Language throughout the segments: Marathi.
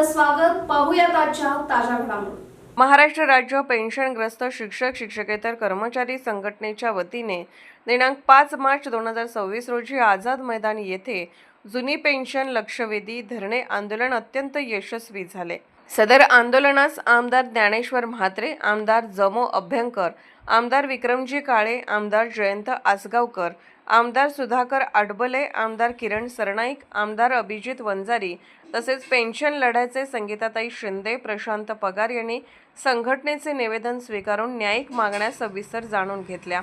आपलं स्वागत. पाहूयात आजच्या ताज्या घडामोडी. महाराष्ट्र राज्य पेन्शनग्रस्त शिक्षक शिक्षकेतर कर्मचारी संघटनेच्या वतीने दिनांक 5 मार्च 2026 रोजी आझाद मैदान येथे जुनी पेन्शन लक्षवेधी धरणे आंदोलन अत्यंत यशस्वी झाले. सदर आंदोलनास आमदार ज्ञानेश्वर म्हात्रे, आमदार जमो अभ्यंकर, आमदार विक्रमजी काळे, आमदार जयंत आसगावकर, आमदार सुधाकर आडबले, आमदार किरण सरनाईक, आमदार अभिजित वंजारी तसेच पेन्शन लढ्याचे संगीताताई शिंदे, प्रशांत पगार यांनी संघटनेचे निवेदन स्वीकारून न्यायिक मागण्या सविस्तर जाणून घेतल्या.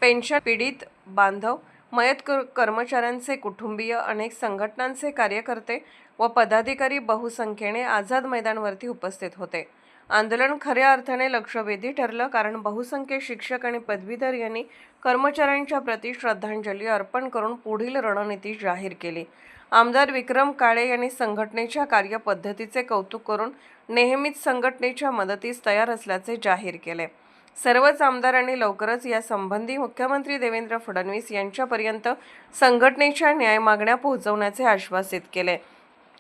पेन्शन पीडित बांधव, मयत कर्मचाऱ्यांचे कुटुंबीय, अनेक संघटनांचे कार्यकर्ते व पदाधिकारी बहुसंख्येने आझाद मैदानावरती उपस्थित होते. आंदोलन खऱ्या अर्थाने लक्षवेधी ठरलं, कारण बहुसंख्य शिक्षक आणि पदवीधर यांनी कर्मचाऱ्यांच्या प्रति श्रद्धांजली अर्पण करून पुढील रणनीती जाहीर केली. आमदार विक्रम काळे यांनी संघटनेच्या कार्यपद्धतीचे कौतुक करून नेहमीच संघटनेच्या मदतीस तयार असल्याचे जाहीर केले. सर्वच आमदारांनी लवकरच यासंबंधी मुख्यमंत्री देवेंद्र फडणवीस यांच्यापर्यंत संघटनेच्या न्याय मागण्या पोहोचवण्याचे आश्वासित केले.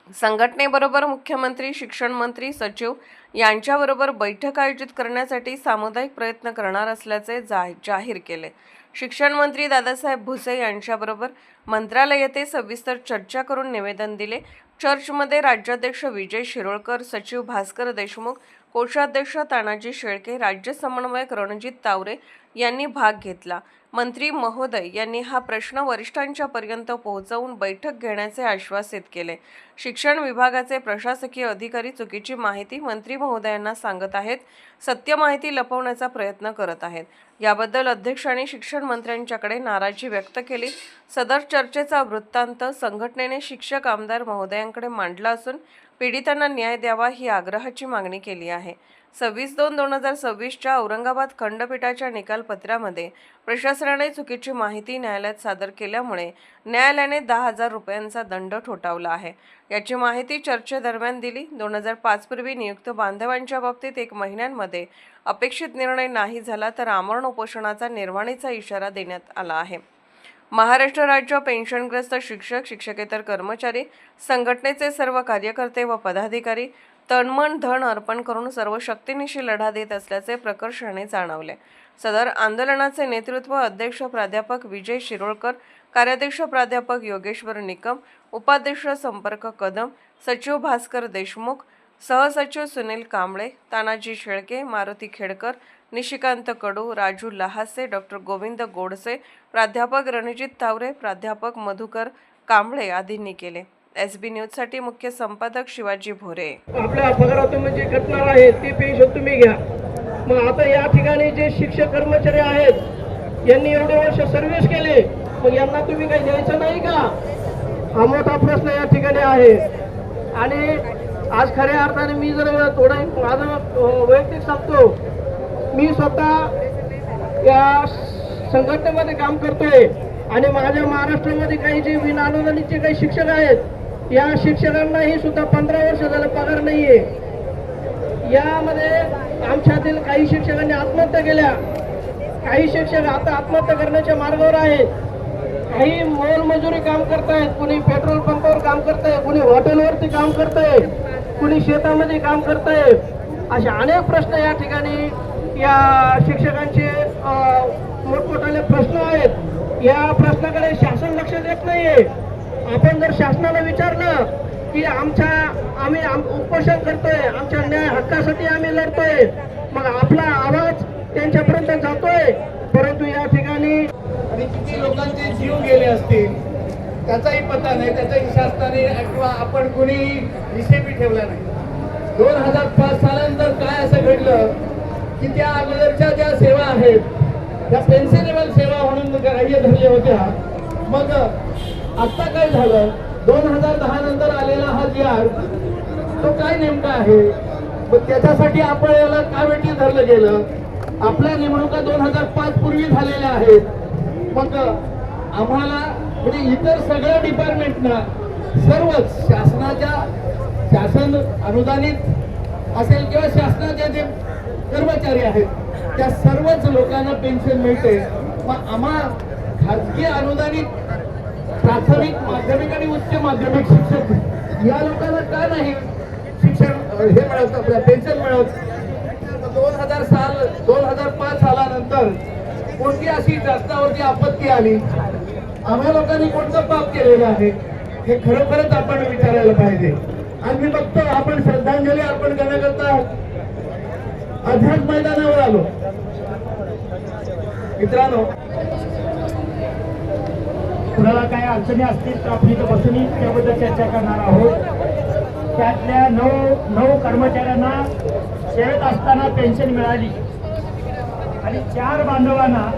संघटनेबरोबर मुख्यमंत्री, शिक्षण मंत्री, सचिव यांच्याबरोबर बैठक आयोजित करण्यासाठी सामुदायिक प्रयत्न करणार असल्याचे जाहीर केले. शिक्षण मंत्री दादासाहेब भुसे यांच्याबरोबर मंत्रालय येथे सविस्तर चर्चा करून निवेदन दिले. चर्चमध्ये राज्याध्यक्ष विजय शिरोळकर, सचिव भास्कर देशमुख, कोषाध्यक्ष तानाजी शेळके, राज्य समन्वयक रणजित तावरे यांनी भाग घेतला. मंत्री महोदय यांनी हा प्रश्न वरिष्ठांच्या पर्यंत पोहोचवून बैठक घेण्याचे आश्वासित केले. शिक्षण विभागाचे प्रशासकीय अधिकारी चुकीची माहिती मंत्री महोदयांना सांगत आहेत, सत्य माहिती लपवण्याचा प्रयत्न करत आहेत. याबद्दल अध्यक्षांनी शिक्षण मंत्र्यांच्याकडे नाराजी व्यक्त केली. सदर चर्चेचा वृत्तांत संघटनेने शिक्षक आमदार महोदयांकडे मांडला असून पीडितांना न्याय द्यावा ही आग्रहाची मागणी केली आहे. 26/2/2026च्या औरंगाबाद खंडपीठाच्या निकालपत्रामध्ये प्रशासनाने चुकीची माहिती न्यायालयात सादर केल्यामुळे न्यायालयाने 10,000 रुपयांचा दंड ठोठावला आहे. याची माहिती चर्चेदरम्यान दिली. 2005 पूर्वी नियुक्त बांधवांच्या बाबतीत 1 महिन्यांमध्ये अपेक्षित निर्णय नाही झाला तर आमरण उपोषणाचा निर्वाणीचा इशारा देण्यात आला आहे. महाराष्ट्र राज्य पेन्शनग्रस्त शिक्षक शिक्षकेतर कर्मचारी संघटनेचे सर्व कार्यकर्ते व पदाधिकारी तनमन धन अर्पण करून सर्व शक्तीनिशी लढा देत असल्याचे प्रकर्षाने जाणवले. सदर आंदोलनाचे नेतृत्व अध्यक्ष प्राध्यापक विजय शिरोळकर, कार्याध्यक्ष प्राध्यापक योगेश्वर निकम, उपाध्यक्ष संपर्क कदम, सचिव भास्कर देशमुख, सहसचिव सुनील कांबळे, तानाजी शेळके, मारुती खेडकर, निशिकांत कडू, राजू लहासे, डॉक्टर गोविंद गोडसे, प्राध्यापक रणजित तावरे, प्राध्यापक मधुकर कांबळे आदींनी केले. SB न्यूजसाठी मुख्य संपादक शिवाजी भोरे. आपल्या पगारातून म्हणजे कटणार आहे ते पेन्शन तुम्ही घ्या. मग आता या ठिकाणी जे शिक्षक कर्मचारी आहेत यांनी एवढे वर्ष सर्व्हिस केले, मग यांना तुम्ही काही द्यायचं नाही का? हा मोठा प्रश्न या ठिकाणी आहे. आणि आज खऱ्या अर्थाने मी जर थोडं माझं वैयक्तिक सांगतो, मी स्वतः या संघटनेमध्ये काम करतोय आणि माझ्या महाराष्ट्रामध्ये काही जे विनाअनुदानितचे काही शिक्षक आहेत, या शिक्षकांनाही सुद्धा 15 वर्ष झालं पगार नाहीये. यामध्ये आमच्यातील काही शिक्षकांनी आत्महत्या केल्या, काही शिक्षक आता आत्महत्या करण्याच्या मार्गावर आहेत, काही मोलमजुरी काम करतायत, कुणी पेट्रोल पंपावर काम करताय, कुणी हॉटेलवरती काम करताय, कुणी शेतामध्ये काम करताय. असे अनेक प्रश्न या ठिकाणी या शिक्षकांचे मोठमोठाले प्रश्न आहेत. या प्रश्नाकडे शासन लक्ष देत नाहीये. आपण जर शासनाला विचारलं की आम्ही उपोषण करतोय, आमच्या न्याय हक्कासाठी आम्ही लढतोय, मग आपला आवाज त्यांच्यापर्यंत जातोय, परंतु या ठिकाणी किती लोकांचे जीव गेले असतील त्याचाही पत्ता नाही, त्याचाही शासनाने किंवा आपण कोणी हिशेबी ठेवला नाही. 2005 सालानंतर काय असं घडलं की त्या अगोदरच्या ज्या सेवा आहेत त्या पेन्शनेबल सेवा म्हणून ग्राह्य धरल्या होत्या. मग आता काय झालं, 2010 नंतर आलेला हा GR तो काय नेमका आहे, मग त्याच्यासाठी आपण याला का वेटी धरलं गेलं? आपल्या नेमणुका 2005 पूर्वी झालेल्या आहेत. मग आम्हाला म्हणजे इतर सगळ्या डिपार्टमेंटना सर्वच शासन अनुदानित असेल किंवा शासनाचे जे कर्मचारी आहेत त्या सर्वच लोकांना पेन्शन मिळते. मग आम्हा खाजगी अनुदानित प्राथमिक, माध्यमिक आणि उच्च माध्यमिक शिक्षक या लोकांना का नाही? हे मिळत, आपल्या पेन्शन मिळत. 2005 सालानंतर कोणती अशी रस्त्यावरती आपत्ती आली, आम्हा लोकांनी कोणतं पाप केलेलं आहे हे खरोखरच आपण विचारायला पाहिजे. आणि मी बघतो आपण श्रद्धांजली अर्पण करण्याकरता आझाद मैदानावर आलो. मित्रांनो, कुणाला काही अडचणी असतील तर आपण इथं बसून त्याबद्दल चर्चा करणार आहोत. त्यातल्या नऊ कर्मचाऱ्यांना सेवेत असताना पेन्शन मिळाली आणि 4 बांधवांना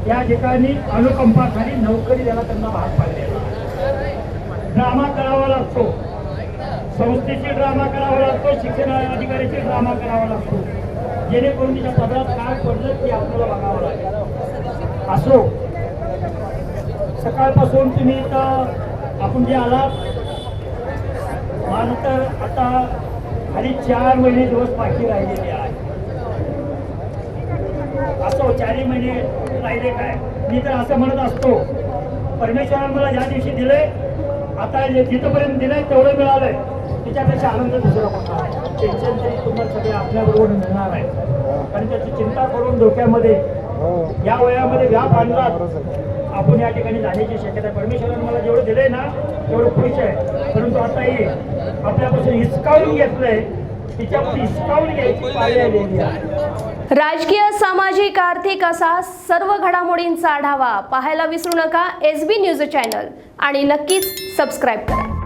या ठिकाणी अनुकंपाखाली नोकरी द्यायला त्यांना भाग पाडलेला. ड्रामा करावा लागतो, संस्थेची ड्रामा करावा लागतो, शिक्षण अधिकाऱ्याची ड्रामा करावा लागतो, जेणेकरून तिच्या पदरात काय पडलं ते आपल्याला बघावं लागेल. असो, सकाळपासून तुम्ही इथं आपण जे आलात, माझं तर आता खाली 4 महिने दिवस बाकी राहिलेले आहेत. असो, 4 महिने राहिले काय, मी तर असं म्हणत असतो, परमेश्वरानं मला ज्या दिवशी दिलंय, आता जिथपर्यंत दिलंय तेवढं मिळालंय, त्याच्यापेक्षा आनंद दुसरा होता. टेन्शन तरी तुम्हाला सगळे आपल्याबरोबर मिळणार आहे. कारण त्याची चिंता करून डोक्यामध्ये या वयामध्ये व्याप आणलात, आपण या ठिकाणी जाण्याची शक्यता आहे. परमेश्वरानं मला जेवढं दिलंय ना तेवढं खुश आहे, परंतु आता हे आपल्यापासून हिसकावून घेतलंय, तिच्यापासून हिसकावून घ्यायची पाळी आलेली आहे. राजकीय, सामाजिक, आर्थिक असा सर्व घडामोडींचा आढावा पाहायला विसरू नका SB न्यूज चॅनल आणि नक्कीच सबस्क्राईब करा.